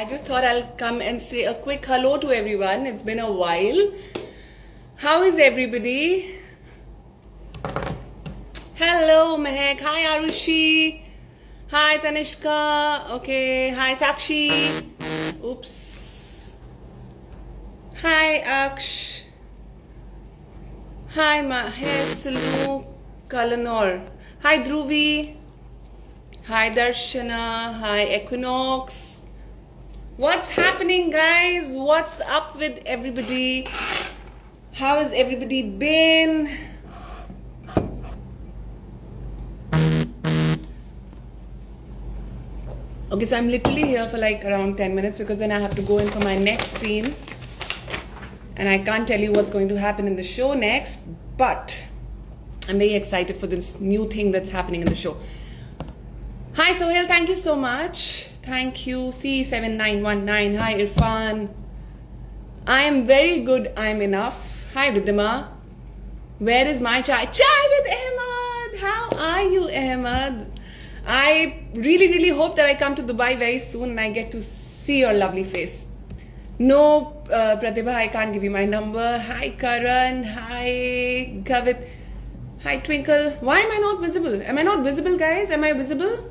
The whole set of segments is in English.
I just thought I'll come and say a quick hello to everyone. It's been a while. How is everybody? Hello, Mehak. Hi, Arushi. Hi, Tanishka. Okay. Hi, Sakshi. Oops. Hi, Aksh. Hi, Mahesh Salu Kalanor. Hi, Dhruvi. Hi, Darshana. Hi, Equinox. What's happening, guys? What's up with everybody? How has everybody been? Okay, so I'm literally here for like around 10 minutes because then I have to go in for my next scene. And I can't tell you what's going to happen in the show next, but I'm very excited for this new thing that's happening in the show. Hi, Sohail. Thank you so much. Thank you. C7919. Hi, Irfan. I am very good. I'm enough. Hi, Ridhima. Where is my chai? Chai with Ahmad. How are you, Ahmad? I really hope that I come to Dubai very soon and I get to see your lovely face. No, Pratibha, I can't give you my number. Hi, Karan. Hi, Gavit. Hi, Twinkle. Why am I not visible? Am I not visible, guys? Am I visible?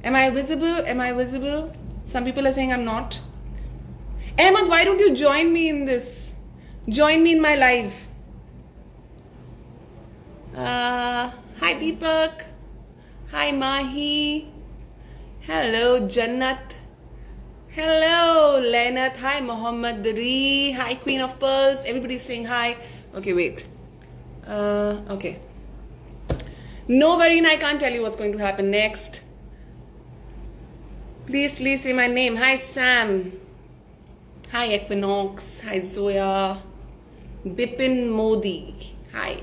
Am I visible? Am I visible? Some people are saying I'm not. Ahmad, why don't you join me in this? Join me in my live. Hi, Deepak. Hi, Mahi. Hello, Jannat. Hello, Lenat. Hi, Mohammed Dari. Hi, Queen of Pearls. Everybody's saying hi. Okay, wait. Okay. No, Vareen, I can't tell you what's going to happen next. Please say my name. Hi, Sam. Hi, Equinox. Hi, Zoya. Bipin Modi. Hi.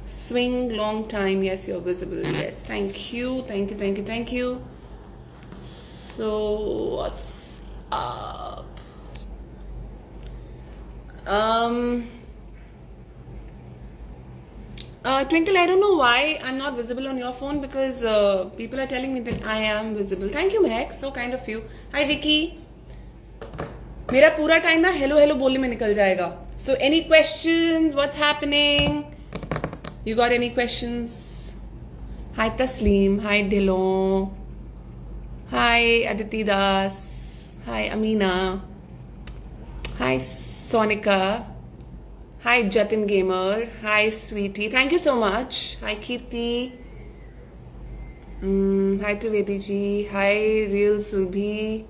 Swing long time. Yes, you're visible. Yes. Thank you. Thank you. So, what's up? Twinkle, I don't know why I'm not visible on your phone because people are telling me that I am visible. Thank you, Mehak. So kind of you. Hi, Vicky. मेरा पूरा time ना hello बोलने में निकल जाएगा. So any questions? What's happening? You got any questions? Hi, Tasleem. Hi, Dhillon. Hi, Aditi Das. Hi, Amina. Hi, Sonika. Hi, Jatin Gamer. Hi, Sweetie. Thank you so much. Hi, Kirti. Hi, Trivedi ji. Hi, Real Surbhi.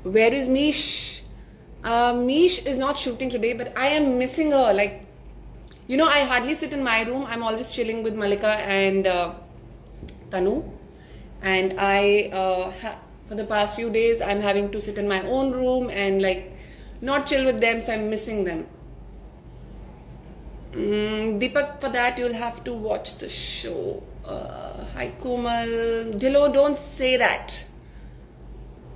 Where is Mish? Mish is not shooting today, but I am missing her. Like, you know, I hardly sit in my room. I'm always chilling with Malika and Tanu. And for the past few days, I'm having to sit in my own room and like not chill with them, so I'm missing them. Deepak, for that you'll have to watch the show. Hi, Komal. Dilo, don't say that.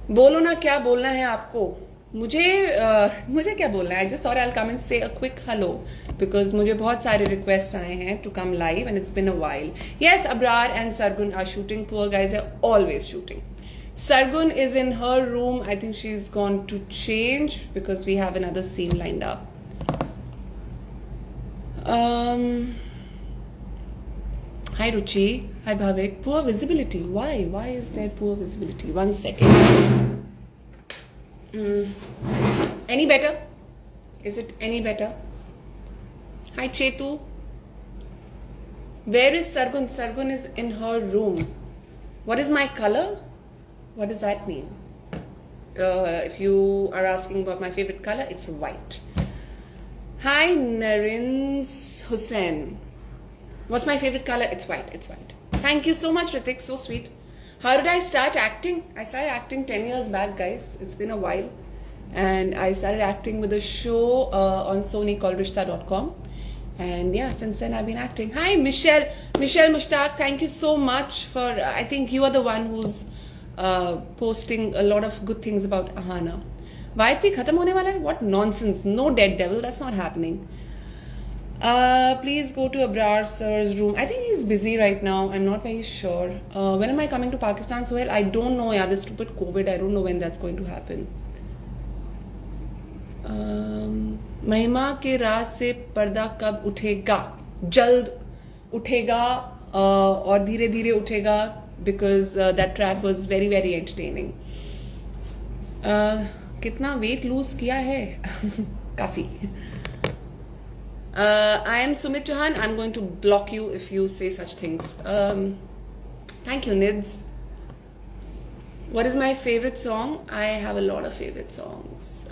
बोलो ना क्या बोलना है आपको मुझे क्या बोलना है. I just thought I'll come and say a quick hello because मुझे बहुत सारे requests आए हैं to come live and it's been a while. Yes, Abrar and Sargun are shooting. Poor guys are always shooting. Sargun is in her room. I think she's gone to change because we have another scene lined up. Hi, Ruchi. Hi, Bhavik. Poor visibility. Why? Why is there poor visibility? 1 second. Any better? Is it any better? Hi, Chetu. Where is Sargun? Sargun is in her room. What is my color? What does that mean? If you are asking about my favorite color, it's white. Hi, Narins Hussain. What's my favorite color? It's white. It's white. Thank you so much, Ritik. So sweet. How did I start acting? I started acting 10 years back, guys. It's been a while. And I started acting with a show on Sony called Rishta.com. And yeah, since then I've been acting. Hi, Michelle. Michelle Mushtaq, thank you so much for, I think you are the one who's posting a lot of good things about Ahana. YC khatam hone wala hai? What nonsense. No dead devil. That's not happening. Please go to Abrar sir's room. I think he's busy right now. I'm not very sure. When am I coming to Pakistan, Sohail? I don't know. Yeah, this stupid COVID. I don't know when that's going to happen. महिमा के राज से पर्दा कब उठेगा? जल्द उठेगा और धीरे धीरे उठेगा because that track was very very entertaining. कितना weight lose किया है? काफी. I am Sumit Chauhan. I'm going to block you if you say such things. Thank you, Nids. What is my favorite song? I have a lot of favorite songs.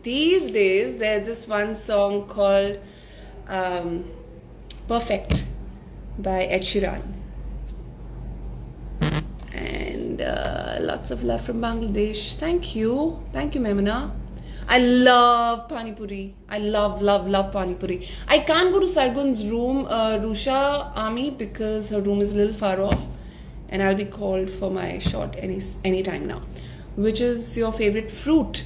These days, there's this one song called Perfect by Ed Sheeran. And lots of love from Bangladesh. Thank you. Thank you, Memuna. I love Pani Puri. I love Pani Puri. I can't go to Sargun's room, Rusha Ami, because her room is a little far off. And I'll be called for my shot any time now. Which is your favorite fruit?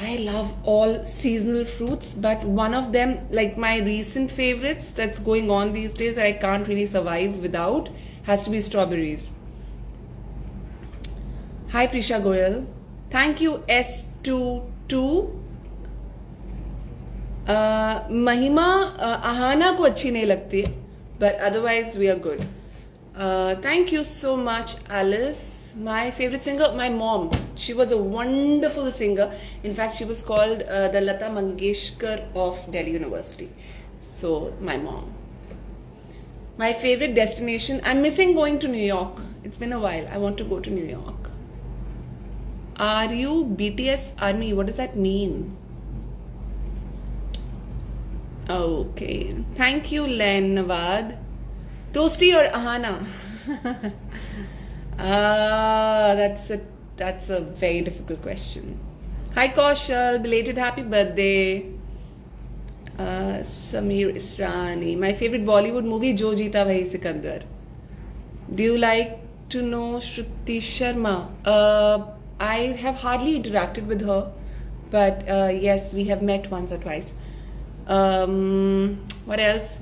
I love all seasonal fruits, but one of them, like my recent favorites that's going on these days, I can't really survive without, has to be strawberries. Hi Prisha Goyal. Thank you S22. महिमा आहाना को अच्छी नहीं लगती, but otherwise we are good. Thank you so much, Alice. My favorite singer, my mom. She was a wonderful singer. In fact, she was called the Lata Mangeshkar of Delhi University. So, my mom. My favorite destination, I'm missing going to New York. It's been a while. I want to go to New York. Are you BTS Army? What does that mean? Okay. Thank you, Len Nawad. Toasty or Ahana? That's a very difficult question. Hi Kaushal, belated happy birthday. Samir Israni. My favorite Bollywood movie, Jo Jeeta Wahi Sikandar. Do you like to know Shruti Sharma? I have hardly interacted with her, but yes, we have met once or twice. What else?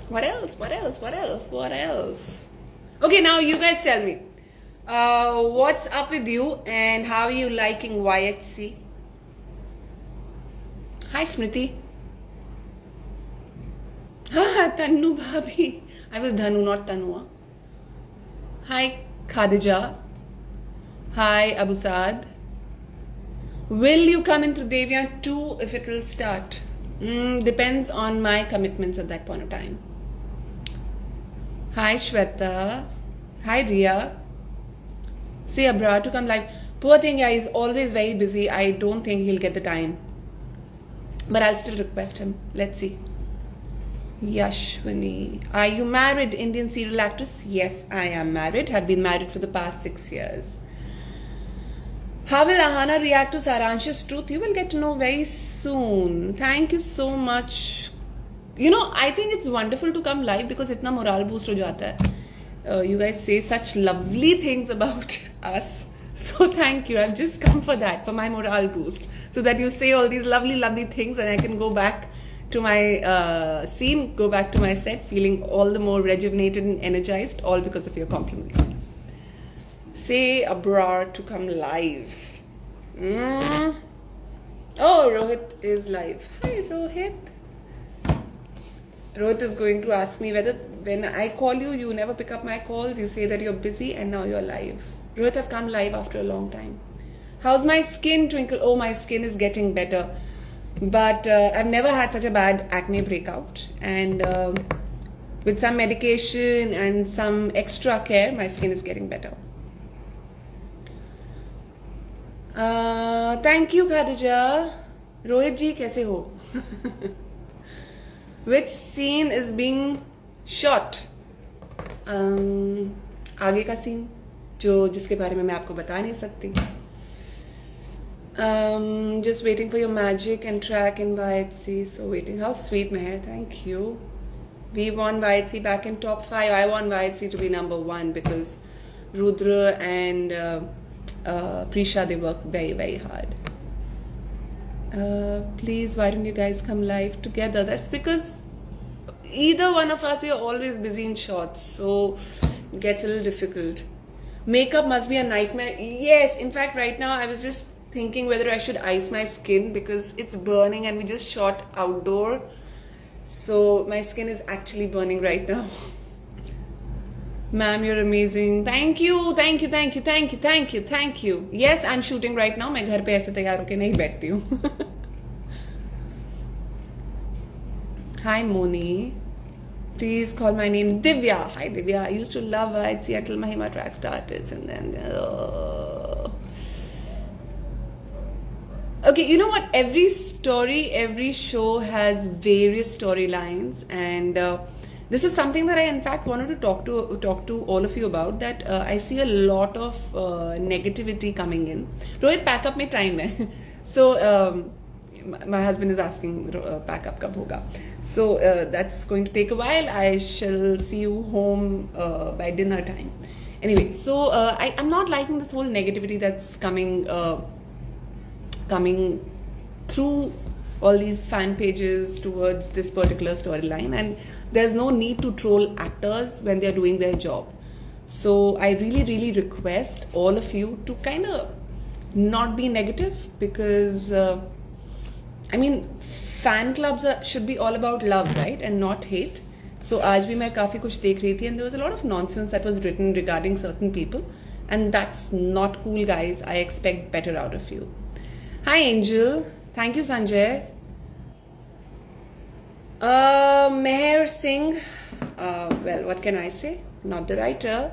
What else? Okay, now you guys tell me. What's up with you and how are you liking YHC? Hi Smriti. Tanu Bhabhi. I was Dhanu, not Tanua. Hi Khadija. Hi Abu Saad. Will you come into Devyani 2 if it will start? Depends on my commitments at that point of time. Hi Shweta. Hi Ria. Say Abrar to come live. Poor thing, yeah, he's always very busy. I don't think he'll get the time. But I'll still request him. Let's see. Yashwani. Are you married, Indian serial actress? Yes, I am married. Have been married for the past 6 years. How will Ahana react to Saransh's truth? You will get to know very soon. Thank you so much. You know, I think it's wonderful to come live because itna morale boost ho jata hai. You guys say such lovely things about us. So thank you. I've just come for that, for my morale boost. So that you say all these lovely things and I can go back to my scene, go back to my set feeling all the more rejuvenated and energized, all because of your compliments. Say Abrar to come live. Oh, Rohit is live. Hi, Rohit. Rohit is going to ask me whether when I call you, you never pick up my calls. You say that you're busy and now you're live. Rohit, I've come live after a long time. How's my skin, Twinkle? Oh, my skin is getting better. But I've never had such a bad acne breakout. And with some medication and some extra care, my skin is getting better. Thank you, Khadija. Rohit ji, kaise ho? Which scene is being shot? आगे का scene जिसके बारे में मैं आपको बता नहीं सकती. Just waiting for your magic and track in YHC. So waiting. How sweet, Meher. Thank you. We won YHC back in top 5. I want YHC to be number 1 because Rudra and Prisha, they work very hard. Please, why don't you guys come live together? That's because either one of us, we are always busy in shots, so it gets a little difficult. Makeup must be a nightmare. Yes, in fact, right now I was just thinking whether I should ice my skin because it's burning and we just shot outdoor. So my skin is actually burning right now. Ma'am, you're amazing. Thank you, thank you, thank you, thank you, thank you, thank you. Yes, I'm shooting right now. मैं घर पे ऐसे तैयार होके नहीं बैठती हूँ. Hi Moni. Please call my name Divya. Hi Divya. I used to love her. I'd see her till Mahima track started and then Okay, you know what? Every story, every show has various storylines, and this is something that I, in fact, wanted to talk to all of you about. That I see a lot of negativity coming in. Rohit, pack up, mein time hai. So my husband is asking, pack up kab hoga. So that's going to take a while. I shall see you home by dinner time. Anyway, so I'm not liking this whole negativity that's coming through all these fan pages towards this particular storyline, and there's no need to troll actors when they're doing their job. So I really request all of you to kind of not be negative, because I mean, fan clubs should be all about love, right, and not hate. So आज भी मैं काफ़ी कुछ देख रही थी, and there was a lot of nonsense that was written regarding certain people, and that's not cool, guys. I expect better out of you. Hi Angel, thank you Sanjay. Meher Singh, well, what can I say? Not the writer,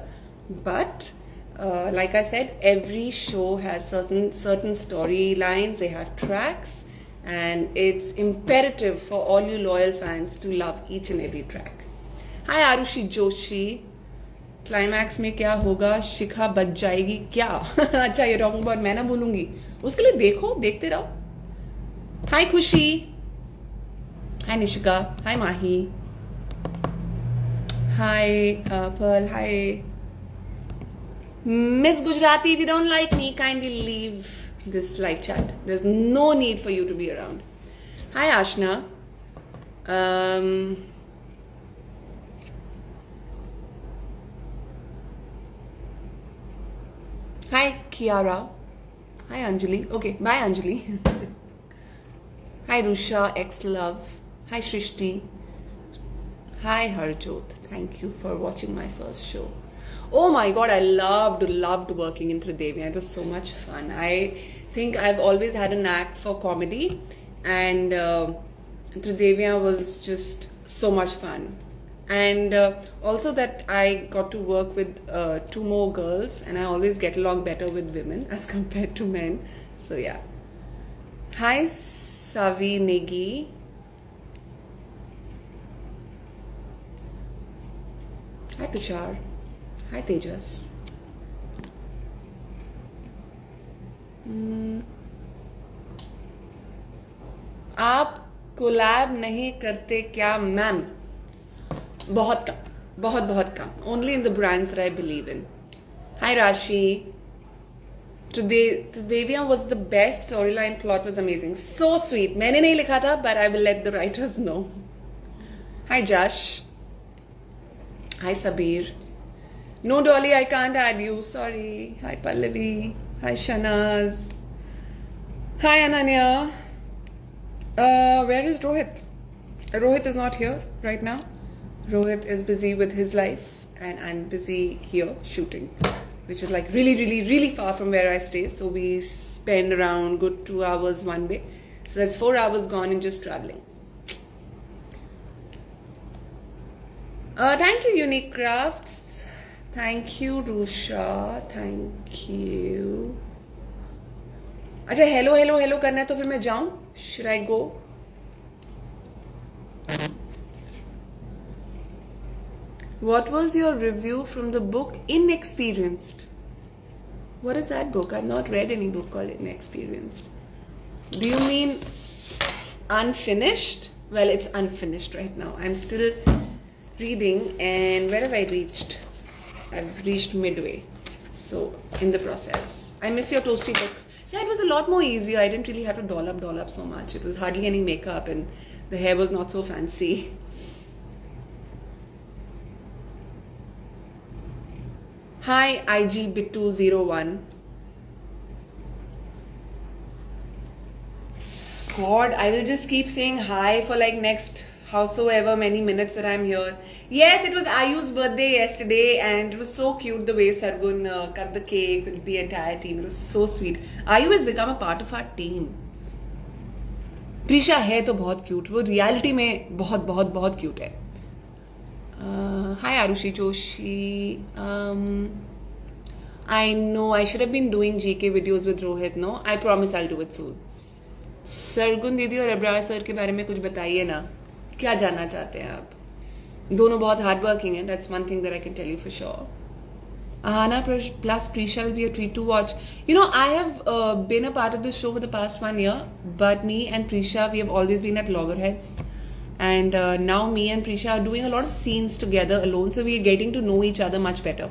but like I said, every show has certain storylines. They have tracks, and it's imperative for all you loyal fans to love each and every track. Hi Arushi Joshi. Climax में क्या होगा, शिखा बच जाएगी क्या? अच्छा, ये wrong बात मैं ना बोलूंगी, उसके लिए देखते रहो. Hi Khushi, hi Nishika, hi Mahi, hi Pearl, hi miss Gujarati. If you don't like me, kindly leave this live chat. There's no need for you to be around. Hi Ashna. Hi Kiara. Hi Anjali. Okay, bye Anjali. Hi Rusha, ex-love. Hi Shrishti. Hi Harjot. Thank you for watching my first show. Oh my god, I loved working in Tridevia. It was so much fun. I think I've always had a knack for comedy, and Tridevia was just so much fun. And also that I got to work with 2 more girls, and I always get along better with women as compared to men. So yeah. Hi Savi Negi. Hi Tushar. Hi Tejas. आप collab नहीं करते क्या ma'am? बहुत कम, बहुत कम. Only in the brands that I believe in. Hi Rashi. Tridevia was the best. Storyline, plot was amazing. So sweet. मैंने नहीं लिखा था, but I will let the writers know. Hi Josh. Hi Sabir. No Dolly, I can't add you. Sorry. Hi Pallavi. Hi Shanaz. Hi Ananya. Where is Rohit? Rohit is not here right now. Rohit is busy with his life, and I'm busy here shooting, which is like really far from where I stay. So we spend around good 2 hours one way. So that's 4 hours gone in just traveling. Thank you, Unique Crafts. Thank you, Rusha. Thank you. अच्छा, hello करना है तो फिर मैं जाऊं? Should I go? What was your review from the book Inexperienced? What is that book? I've not read any book called Inexperienced. Do you mean unfinished? Well, it's unfinished right now. I'm still reading, and where have I reached? I've reached midway. So, in the process. I miss your toasty book. Yeah, it was a lot more easier. I didn't really have to doll up so much. It was hardly any makeup and the hair was not so fancy. Hi, IGBit201. God, I will just keep saying hi for like next howsoever many minutes that I'm here. Yes, it was Ayu's birthday yesterday and it was so cute the way Sargun cut the cake with the entire team. It was so sweet. Ayu has become a part of our team. Prisha है तो बहुत cute, वो reality में बहुत बहुत बहुत cute है. Hi Arushi Joshi. I know I should have been doing GK videos with Rohit. No, I promise I'll do it soon. Sargun दीदी और अब्रार सर के बारे में कुछ बताइए ना, क्या जानना चाहते हैं आप? दोनों बहुत हार्ड वर्किंग हैं. That's one thing that I can tell you for sure. Ahana plus Prisha will be a treat to watch. You know, I have been a part of this show for the past 1 year, but me and Prisha, we have always been at loggerheads. And now me and Prisha are doing a lot of scenes together alone, so we are getting to know each other much better.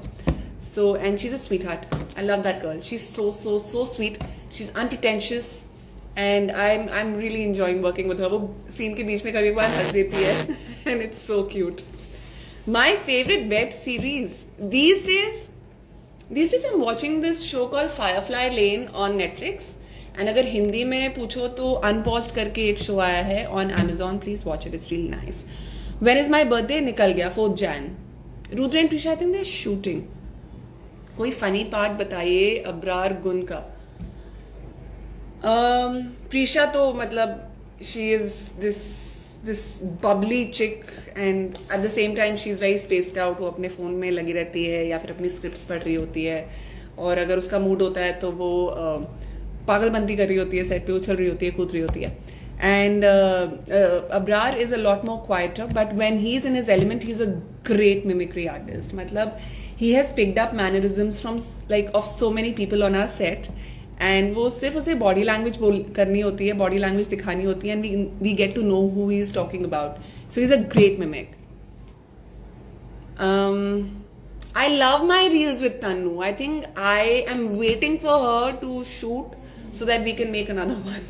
So, and she's a sweetheart. I love that girl. She's so sweet. She's unpretentious. And I'm really enjoying working with her. वो scene के बीच में कभी बार हंस देती है. And it's so cute. My favorite web series these days I'm watching this show called Firefly Lane on Netflix. And अगर हिंदी में पूछो तो Unpaused करके एक show आया है on Amazon. Please watch it. It's really nice. When is my birthday? निकल गया 4th Jan. Rudra and Prisha, I think they're shooting. कोई funny part बताइए अब्रार गुन का. Prisha तो मतलब she is this bubbly chick and at the same time she's very spaced out. वो अपने फ़ोन में लगी रहती है या फिर अपनी स्क्रिप्ट्स पढ़ रही होती है और अगर उसका मूड होता है तो वो पागलबंदी कर रही होती है, सेट पे उछल रही होती है, कूद रही होती है. And Abrar is a lot more quieter, but when he's in his element, he's a great mimicry artist. मतलब he has picked up mannerisms from like of so many people on our set. And वो सिर्फ उसे body language करनी होती है, body language दिखानी होती है and we get to know who he is talking about. So he is a great mimic. I love my reels with Tanu. I think I am waiting for her to shoot so that we can make another one.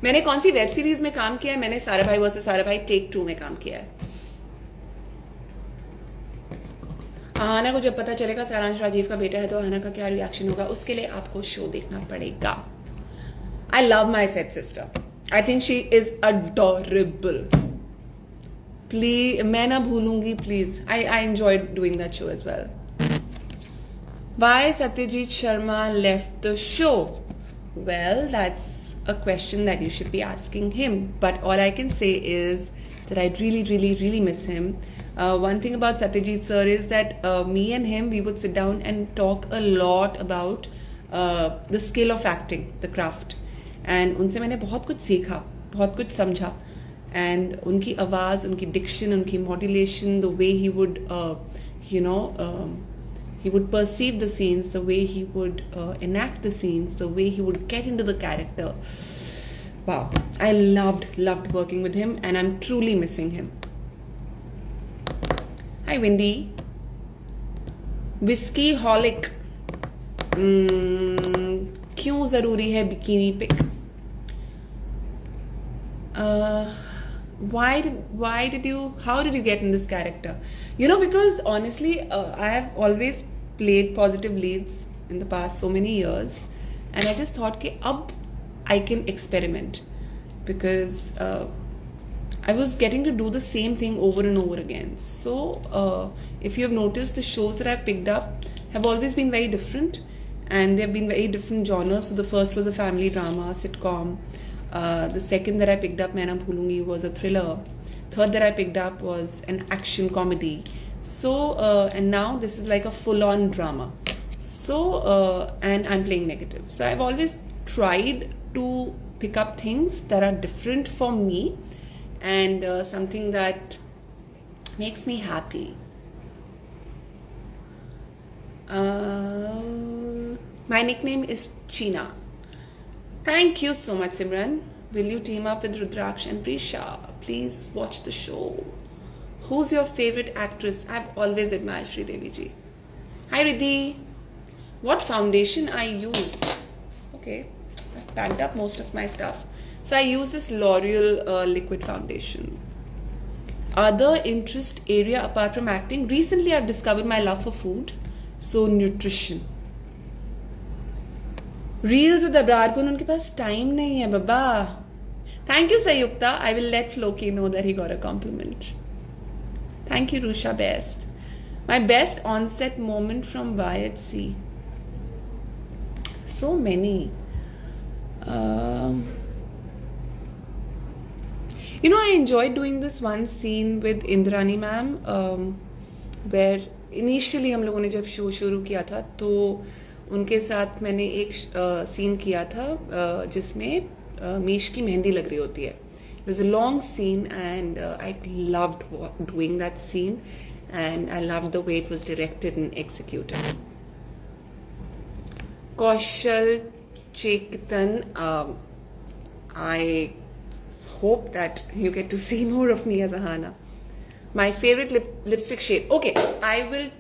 मैंने कौन सी web series में काम किया है? मैंने सारा भाई versus सारा भाई टेक 2 में काम किया है. आहाना को जब पता चलेगा सारांश राजीव का बेटा है तो आहाना का क्या रिएक्शन होगा, उसके लिए आपको शो देखना पड़ेगा. I love my set sister. I think she is adorable. Please मैं ना भूलूंगी please. I enjoy doing that show as well. Why Satyajit Sharma left the show? Well, that's a question that you should be asking him. But all I can say is that I really miss him. One thing about Satyajit sir is that me and him, we would sit down and talk a lot about the skill of acting, the craft. And उनसे मैंने बहुत कुछ सीखा, बहुत कुछ समझा. And उनकी आवाज़, उनकी diction, उनकी modulation, the way he would, he would perceive the scenes, the way he would enact the scenes, the way he would get into the character. Wow, I loved working with him and I'm truly missing him. Hi Windy. Whiskey holic. क्यों ज़रूरी है bikini pic? How did you get in this character? You know, because honestly, I have always played positive leads in the past so many years, and I just thought कि अब I can experiment because I was getting to do the same thing over and over again. So if you have noticed, the shows that I picked up have always been very different, and they have been very different genres. So the first was a family drama, sitcom. The second that I picked up, Main Na Bhoolungi, was a thriller. Third that I picked up was an action comedy. So and now this is like a full-on drama. So and I'm playing negative. So I've always tried to pick up things that are different for me and something that makes me happy. My nickname is Cheena. Thank you so much, Simran. Will you team up with Rudraksh and Prisha? Please watch the show. Who's your favorite actress? I've always admired Sridevi ji. Hi Riddhi. What foundation I use? Okay, I've packed up most of my stuff. So I use this L'Oreal liquid foundation. Other interest area apart from acting, recently I've discovered my love for food. So nutrition. Reels with Abrar ko उनके पास time नहीं है बाबा. Thank you Sayukta. I will let Floki know that he got a compliment. Thank you Rusha Best. My best onset moment from YHC. So many. You know, I enjoyed doing this one scene with Indrani ma'am, where initially हम लोगों ने जब show शुरू किया था तो उनके साथ मैंने एक सीन किया था जिसमें मीश की मेहंदी लग रही होती है. It was a long scene and I loved doing that scene and I loved the way it was directed and executed. Kaushal Chetan, I hope that you get to see more of me as Ahana. My favorite lipstick shade. Okay, I will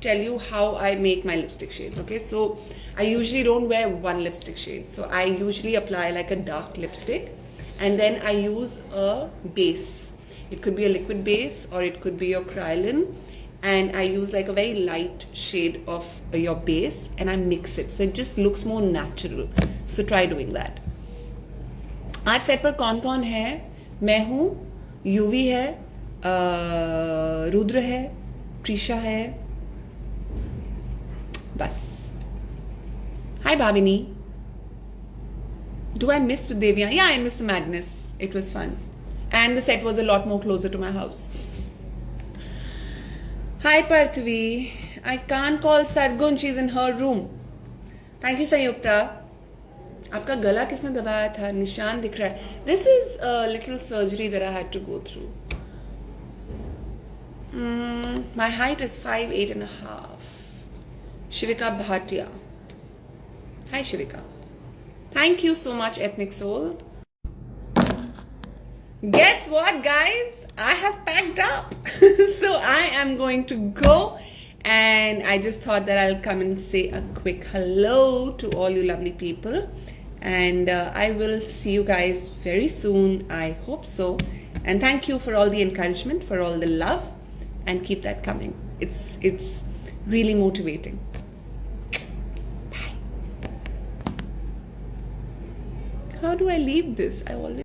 tell you how I make my lipstick shades. Okay, so I usually don't wear one lipstick shade. So I usually apply like a dark lipstick and then I use a base. It could be a liquid base or it could be your Kryolan. And I use like a very light shade of your base and I mix it. So it just looks more natural. So try doing that. आज set पर कौन कौन है? मैं हूँ, UV है, रुद्र है, प्रीशा है, बस. Hi Bhavini. Do I miss Devyani? Yeah, I miss the madness. It was fun. And the set was a lot more closer to my house. Hi Parthavi. I can't call Sargun. She's in her room. Thank you Sayukta. आपका गला किसने दबाया था? निशान दिख रहा है. This is a little surgery that I had to go through. My height is 5'8.5". Shivika Bhatia. Hi Shivika. Thank you so much Ethnic Soul. Guess what guys? I have packed up. So I am going to go. And I just thought that I'll come and say a quick hello to all you lovely people. And I will see you guys very soon. I hope so. And thank you for all the encouragement, for all the love. And keep that coming. It's really motivating. Bye. How do I leave this? I always